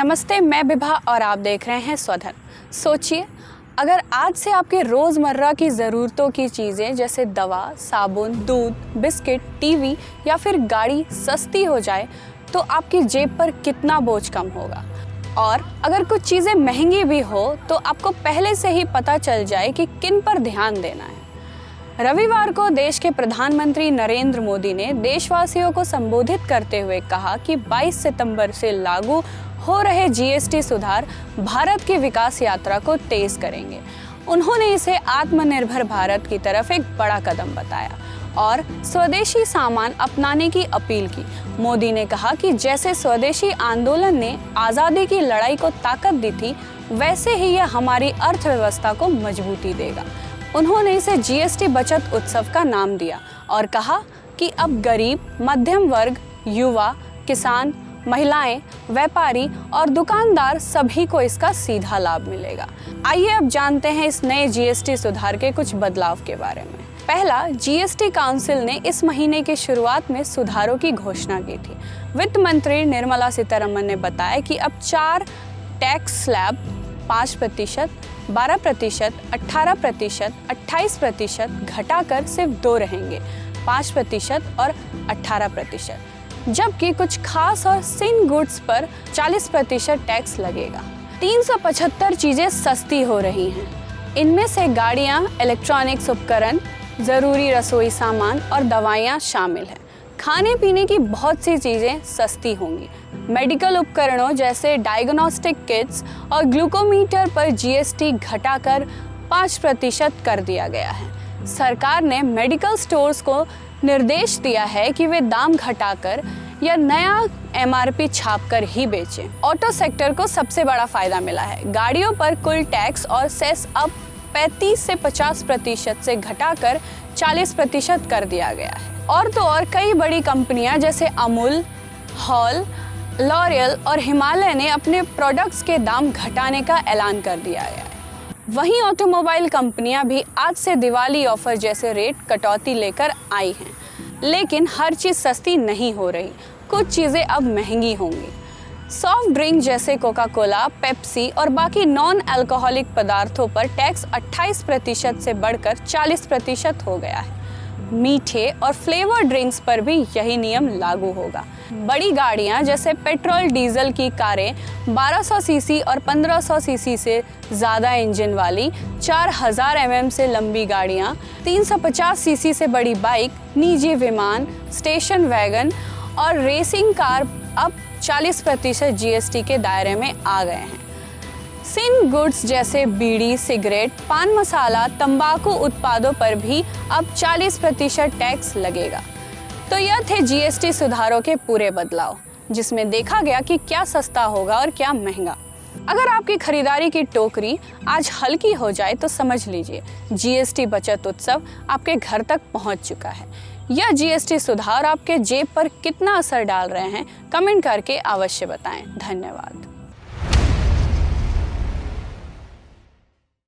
नमस्ते, मैं विभा और आप देख रहे हैं स्वधन। सोचिए, अगर आज से आपके रोज़मर्रा की ज़रूरतों की चीज़ें जैसे दवा, साबुन, दूध, बिस्किट, टीवी या फिर गाड़ी सस्ती हो जाए तो आपकी जेब पर कितना बोझ कम होगा। और अगर कुछ चीज़ें महंगी भी हो तो आपको पहले से ही पता चल जाए कि किन पर ध्यान देना है। रविवार को देश के प्रधानमंत्री नरेंद्र मोदी ने देशवासियों को संबोधित करते हुए कहा कि 22 सितंबर से लागू हो रहे जीएसटी सुधार भारत की विकास यात्रा को तेज करेंगे। उन्होंने इसे आत्मनिर्भर भारत की तरफ एक बड़ा कदम बताया और स्वदेशी सामान अपनाने की अपील की। मोदी ने कहा कि जैसे स्वदेशी आंदोलन ने आज़ादी की लड़ाई को ताकत दी थी, वैसे ही यह हमारी अर्थव्यवस्था को मजबूती देगा। उन्होंने इसे जीएसटी बचत उत्सव का नाम दिया और कहा कि अब गरीब, मध्यम वर्ग, युवा, किसान, महिलाएं, व्यापारी और दुकानदार सभी को इसका सीधा लाभ मिलेगा। आइए अब जानते हैं इस नए जीएसटी सुधार के कुछ बदलाव के बारे में। पहला, जीएसटी काउंसिल ने इस महीने की शुरुआत में सुधारों की घोषणा की थी। वित्त मंत्री निर्मला सीतारमण ने बताया कि अब 4 टैक्स स्लैब 5%, 12%, 18%, 28% घटाकर सिर्फ 2 रहेंगे, 5% और 18%, जबकि कुछ खास और सिन गुड्स पर 40% टैक्स लगेगा। 375 चीजें सस्ती हो रही हैं। इनमें से गाड़ियां, इलेक्ट्रॉनिक्स उपकरण, जरूरी रसोई सामान और दवाइयां शामिल हैं। खाने पीने की बहुत सी चीजें सस्ती होंगी। मेडिकल उपकरणों जैसे डायग्नोस्टिक किट्स और ग्लूकोमीटर पर जीएसटी घटाकर 5% कर दिया गया है। सरकार ने मेडिकल स्टोर्स को निर्देश दिया है कि वे दाम घटाकर या नया एमआरपी छापकर ही बेचें। ऑटो सेक्टर को सबसे बड़ा फायदा मिला है। गाड़ियों पर कुल टैक्स और सेस अब 35 से 50% से घटाकर 40% कर दिया गया है। और तो और कई बड़ी कंपनियां जैसे अमूल, हॉल, लॉरियल और हिमालय ने अपने प्रोडक्ट्स के दाम घटाने का ऐलान कर दिया है। वहीं ऑटोमोबाइल कंपनियां भी आज से दिवाली ऑफर जैसे रेट कटौती लेकर आई हैं। लेकिन हर चीज़ सस्ती नहीं हो रही, कुछ चीज़ें अब महंगी होंगी। सॉफ्ट ड्रिंक जैसे कोका कोला, पेप्सी और बाकी नॉन अल्कोहलिक पदार्थों पर टैक्स 28% से बढ़कर 40% हो गया है। मीठे और फ्लेवर ड्रिंक्स पर भी यही नियम लागू होगा। बड़ी गाड़ियां जैसे पेट्रोल डीजल की कारें, 1200 सीसी और 1500 सीसी से ज़्यादा इंजन वाली, 4000 mm से लंबी गाड़ियां, 350 सीसी से बड़ी बाइक, निजी विमान, स्टेशन वैगन और रेसिंग कार अब 40% जीएसटी के दायरे में आ गए हैं। सिन गुड्स जैसे बीड़ी, सिगरेट, पान मसाला, तंबाकू उत्पादों पर भी अब 40% टैक्स लगेगा। तो यह थे जीएसटी सुधारों के पूरे बदलाव, जिसमें देखा गया कि क्या सस्ता होगा और क्या महंगा। अगर आपकी खरीदारी की टोकरी आज हल्की हो जाए तो समझ लीजिए जीएसटी बचत उत्सव आपके घर तक पहुंच चुका है। यह जीएसटी सुधार आपके जेब पर कितना असर डाल रहे हैं, कमेंट करके अवश्य बताएं। धन्यवाद।